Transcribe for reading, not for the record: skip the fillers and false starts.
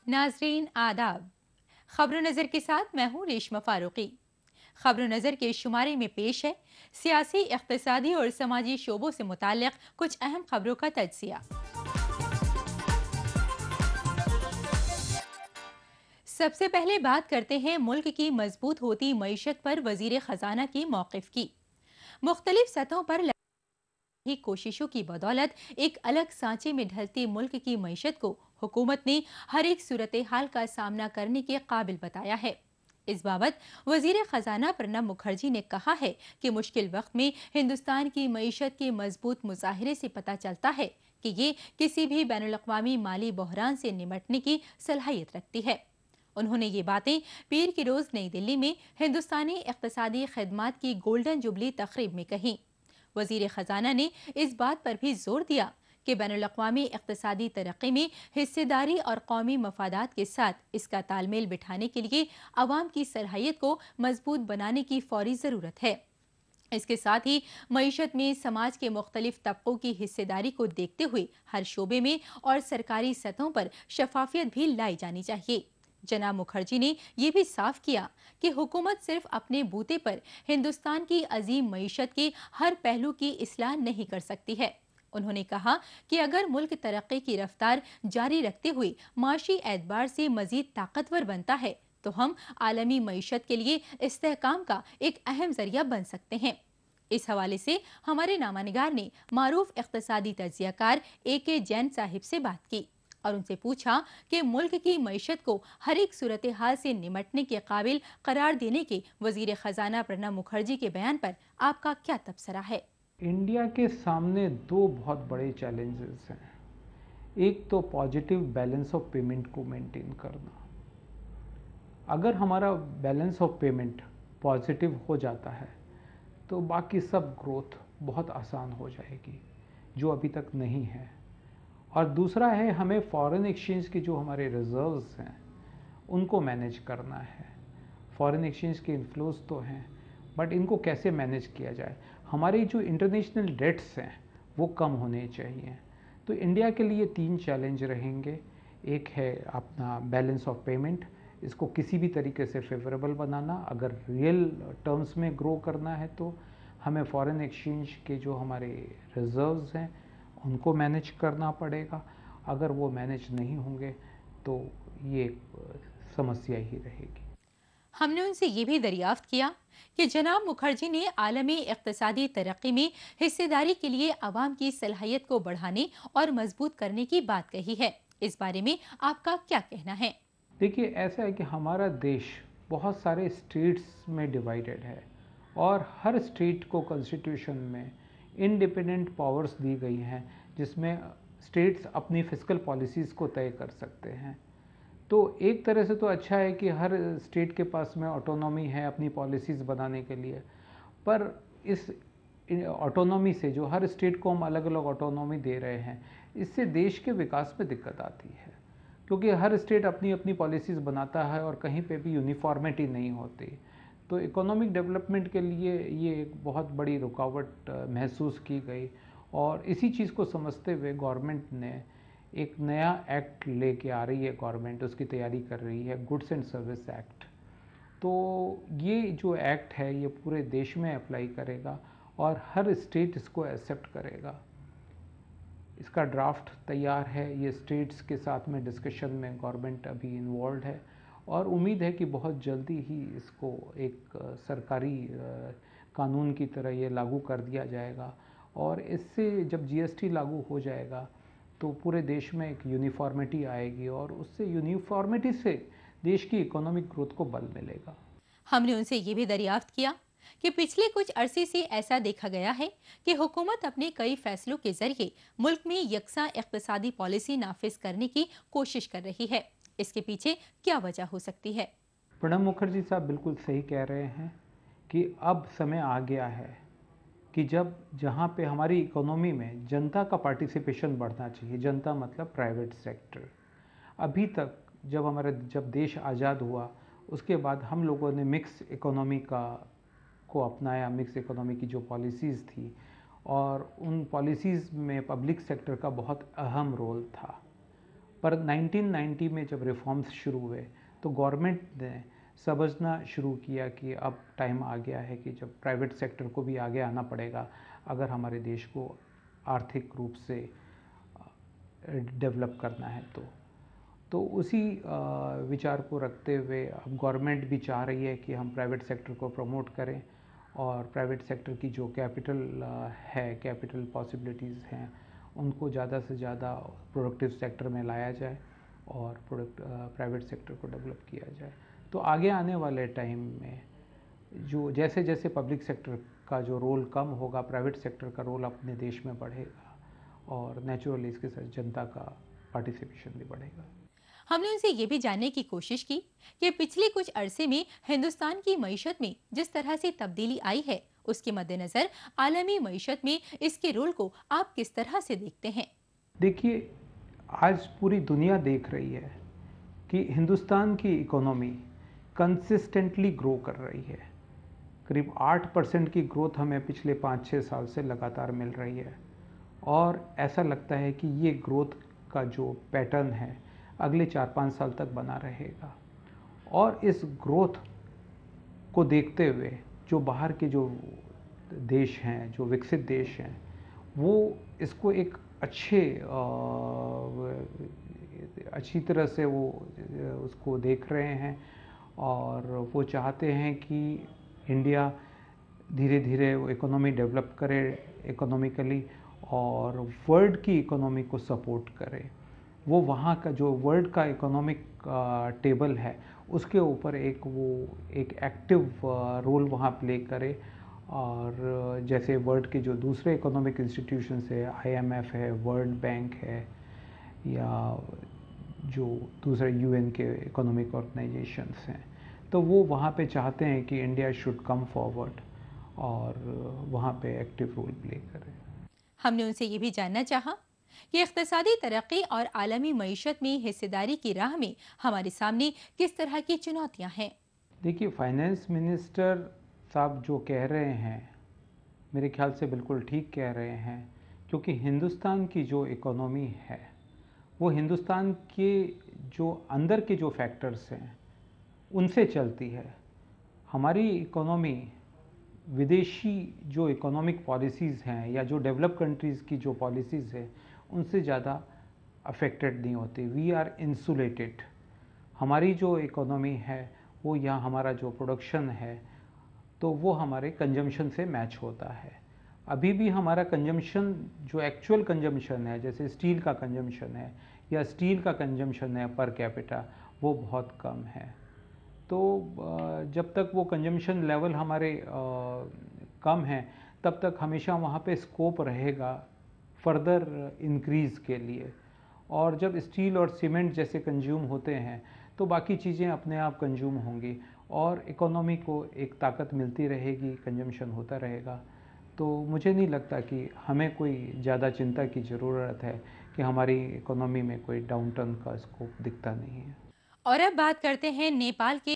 नाजरीन आदाब। खबरों नज़र के साथ मैं हूँ रेशमा फारूकी। खबरों नज़र के शुमारे में पेश है सियासी, इक़्तिसादी और समाजी शोबों से मुताल्लिक़ कुछ अहम खबरों का तज्ज़िया। सबसे पहले बात करते हैं मुल्क की मजबूत होती मईशत पर वजीर खजाना की मौक़िफ़ की। मुख्तलिफ सतहों पर की कोशिशों की बदौलत एक अलग सांचे में ढलती मुल्क की मईशत को हुकूमत ने हर एक सूरत हाल का सामना करने के काबिल बताया है। इस बाबत वजीर खजाना प्रणब मुखर्जी ने कहा है कि मुश्किल वक्त में हिंदुस्तान की मईशत के मजबूत मुजाहरे से पता चलता है कि ये किसी भी बैनुल-अक़वामी माली बहरान से निमटने की सलाहियत रखती है। उन्होंने ये बातें पीर की रोज नई दिल्ली में हिंदुस्तानी इक़्तिसादी खिदमात की गोल्डन जुबली तकरीब में कही। वजीर खजाना ने इस बात पर भी जोर दिया कि बैनुल-अक़वामी इक़्तिसादी तरक्की में हिस्सेदारी और कौमी मफादात के साथ इसका तालमेल बिठाने के लिए अवाम की सलाहियत को मजबूत बनाने की फौरी ज़रूरत है। इसके साथ ही मईशत में समाज के मुख्तलिफ तबकों की हिस्सेदारी को देखते हुए हर शोबे में और सरकारी सतहों पर शफाफियत भी लाई जानी चाहिए। जनाब मुखर्जी ने यह भी साफ किया कि हुकूमत सिर्फ अपने बूते पर हिंदुस्तान की अजीम मईशत के हर पहलू की इस्लाह नहीं कर सकती है। उन्होंने कहा कि अगर मुल्क तरक्की की रफ्तार जारी रखते हुए माशी एतबार से मजीद ताकतवर बनता है तो हम आलमी मईशत के लिए इस्तेहकाम का एक अहम जरिया बन सकते हैं। इस हवाले से हमारे नामानिगार ने मारूफ इक़्तिसादी तज्ज़ियाकार AK जैन साहिब से बात की और उनसे पूछा कि मुल्क की मईशत को हर एक सूरत हाल से निमटने के काबिल करार देने के वजीर खजाना प्रणब मुखर्जी के बयान पर आपका क्या तबसरा है? इंडिया के सामने दो बहुत बड़े चैलेंजेस हैं। एक तो पॉजिटिव बैलेंस ऑफ पेमेंट को मेंटेन करना। अगर हमारा बैलेंस ऑफ पेमेंट पॉजिटिव हो जाता है तो बाकी सब ग्रोथ बहुत आसान हो जाएगी, जो अभी तक नहीं है। और दूसरा है, हमें फॉरेन एक्सचेंज के जो हमारे रिजर्व्स हैं उनको मैनेज करना है। फॉरेन एक्सचेंज के इन्फ्लोज तो हैं, बट इनको कैसे मैनेज किया जाए। हमारे जो इंटरनेशनल डेट्स हैं वो कम होने चाहिए। तो इंडिया के लिए तीन चैलेंज रहेंगे। एक है अपना बैलेंस ऑफ पेमेंट, इसको किसी भी तरीके से फेवरेबल बनाना। अगर रियल टर्म्स में ग्रो करना है तो हमें फॉरेन एक्सचेंज के जो हमारे रिजर्व्स हैं उनको मैनेज करना पड़ेगा। अगर वो मैनेज नहीं होंगे तो ये समस्या ही रहेगी। हमने उनसे ये भी दरियाफ्त किया कि जनाब मुखर्जी ने आलमी इक़्तिसादी तरक्की में हिस्सेदारी के लिए अवाम की सलाहियत को बढ़ाने और मजबूत करने की बात कही है। इस बारे में आपका क्या कहना है? देखिए, ऐसा है कि हमारा देश बहुत सारे स्टेट्स में डिवाइडेड है और हर स्टेट को कॉन्स्टिट्यूशन में इंडिपेंडेंट पावर्स दी गई हैं, जिसमें स्टेट्स अपनी फिस्कल पॉलिसीज़ को तय कर सकते हैं। तो एक तरह से तो अच्छा है कि हर स्टेट के पास में ऑटोनॉमी है अपनी पॉलिसीज़ बनाने के लिए। पर इस ऑटोनॉमी से, जो हर स्टेट को हम अलग अलग ऑटोनॉमी दे रहे हैं, इससे देश के विकास में दिक्कत आती है, क्योंकि हर स्टेट अपनी अपनी पॉलिसीज़ बनाता है और कहीं पे भी यूनिफॉर्मिटी नहीं होती। तो इकोनॉमिक डेवलपमेंट के लिए ये एक बहुत बड़ी रुकावट महसूस की गई। और इसी चीज़ को समझते हुए गवर्नमेंट ने एक नया एक्ट लेके आ रही है। गवर्नमेंट उसकी तैयारी कर रही है, गुड्स एंड सर्विस एक्ट। तो ये जो एक्ट है ये पूरे देश में अप्लाई करेगा और हर स्टेट इसको एक्सेप्ट करेगा। इसका ड्राफ्ट तैयार है, ये स्टेट्स के साथ में डिस्कशन में गवर्नमेंट अभी इन्वॉल्व है और उम्मीद है कि बहुत जल्दी ही इसको एक सरकारी कानून की तरह ये लागू कर दिया जाएगा। और इससे जब जीएसटी लागू हो जाएगा तो पूरे देश में एक यूनिफॉर्मिटी आएगी और उससे यूनिफॉर्मिटी से देश की इकोनॉमिक ग्रोथ को बल मिलेगा। हमने उनसे ये भी दरियाफ्त किया कि पिछले कुछ अरसे से ऐसा देखा गया है कि हुकूमत अपने कई फैसलों के जरिए मुल्क में यकसा इक़्तिसादी पॉलिसी नाफिज करने की कोशिश कर रही है। इसके पीछे क्या वजह हो सकती है? प्रणब मुखर्जी साहब बिल्कुल सही कह रहे हैं कि अब समय आ गया है कि जब जहाँ पे हमारी इकोनॉमी में जनता का पार्टिसिपेशन बढ़ना चाहिए। जनता मतलब प्राइवेट सेक्टर। अभी तक जब देश आज़ाद हुआ उसके बाद हम लोगों ने मिक्स इकोनॉमी का को अपनाया। मिक्स इकोनॉमी की जो पॉलिसीज़ थी और उन पॉलिसीज़ में पब्लिक सेक्टर का बहुत अहम रोल था। पर 1990 में जब रिफॉर्म्स शुरू हुए तो गवर्नमेंट ने समझना शुरू किया कि अब टाइम आ गया है कि जब प्राइवेट सेक्टर को भी आगे आना पड़ेगा अगर हमारे देश को आर्थिक रूप से डेवलप करना है। तो उसी विचार को रखते हुए अब गवर्नमेंट भी चाह रही है कि हम प्राइवेट सेक्टर को प्रमोट करें और प्राइवेट सेक्टर की जो कैपिटल पॉसिबिलिटीज़ हैं उनको ज़्यादा से ज़्यादा प्रोडक्टिव सेक्टर में लाया जाए और प्राइवेट सेक्टर को डेवलप किया जाए। तो आगे आने वाले टाइम में जो जैसे जैसे पब्लिक सेक्टर का जो रोल कम होगा, प्राइवेट सेक्टर का रोल अपने देश में बढ़ेगा और नेचुरली इसके साथ जनता का पार्टिसिपेशन भी बढ़ेगा। हमने उनसे ये भी जानने की कोशिश की कि पिछले कुछ अरसे में हिंदुस्तान की मईशत में जिस तरह से तब्दीली आई है, उसके मद्देनजर आलमी मईशत में इसके रोल को आप किस तरह से देखते हैं? देखिए, आज पूरी दुनिया देख रही है कि हिंदुस्तान की इकोनॉमी कंसिस्टेंटली ग्रो कर रही है। करीब 8% की ग्रोथ हमें पिछले 5-6 साल से लगातार मिल रही है और ऐसा लगता है कि ये ग्रोथ का जो पैटर्न है अगले 4-5 साल तक बना रहेगा। और इस ग्रोथ को देखते हुए जो बाहर के जो देश हैं, जो विकसित देश हैं, वो इसको एक अच्छी तरह से वो उसको देख रहे हैं और वो चाहते हैं कि इंडिया धीरे धीरे वो इकोनॉमी डेवलप करे इकोनॉमिकली और वर्ल्ड की इकोनॉमी को सपोर्ट करे। वो वहाँ का जो वर्ल्ड का इकोनॉमिक टेबल है उसके ऊपर एक एक्टिव रोल वहाँ प्ले करे और जैसे वर्ल्ड के जो दूसरे इकोनॉमिक इंस्टीट्यूशंस है, आईएमएफ है, वर्ल्ड बैंक है या जो दूसरे यूएन के इकोनॉमिक ऑर्गेनाइजेशंस हैं, तो वो वहाँ पे चाहते हैं कि इंडिया शुड कम फॉरवर्ड और वहाँ पे एक्टिव रोल प्ले करे। हमने उनसे ये भी जानना चाहा कि इक़्तिसादी तरक्की और आलमी मईशत में हिस्सेदारी की राह में हमारे सामने किस तरह की चुनौतियाँ हैं। देखिए, फाइनेंस मिनिस्टर साहब जो कह रहे हैं मेरे ख्याल से बिल्कुल ठीक कह रहे हैं, क्योंकि हिंदुस्तान की जो इकोनॉमी है वो हिंदुस्तान के जो अंदर के जो फैक्टर्स हैं उनसे चलती है। हमारी इकोनॉमी विदेशी जो इकोनॉमिक पॉलिसीज़ हैं या जो डेवलप कंट्रीज़ की जो पॉलिसीज़ है उनसे ज़्यादा अफेक्टेड नहीं होती। We are insulated. हमारी जो इकोनॉमी है वो या हमारा जो प्रोडक्शन है तो वो हमारे कंजम्पशन से मैच होता है। अभी भी हमारा कंजम्पशन जो एक्चुअल कंजम्पशन है, जैसे स्टील का कंजम्पशन है या स्टील का कंजम्पशन है पर कैपिटा, वो बहुत कम है। तो जब तक वो कंजम्पशन लेवल हमारे कम हैं तब तक हमेशा वहाँ पे स्कोप रहेगा फर्दर इंक्रीज़ के लिए। और जब स्टील और सीमेंट जैसे कंज्यूम होते हैं तो बाकी चीज़ें अपने आप कंज्यूम होंगी और इकोनॉमी को एक ताकत मिलती रहेगी, कंजम्पशन होता रहेगा। तो मुझे नहीं लगता कि हमें कोई ज़्यादा चिंता की ज़रूरत है कि हमारी इकोनॉमी में कोई डाउनटर्न का स्कोप दिखता नहीं है। और अब बात करते हैं नेपाल के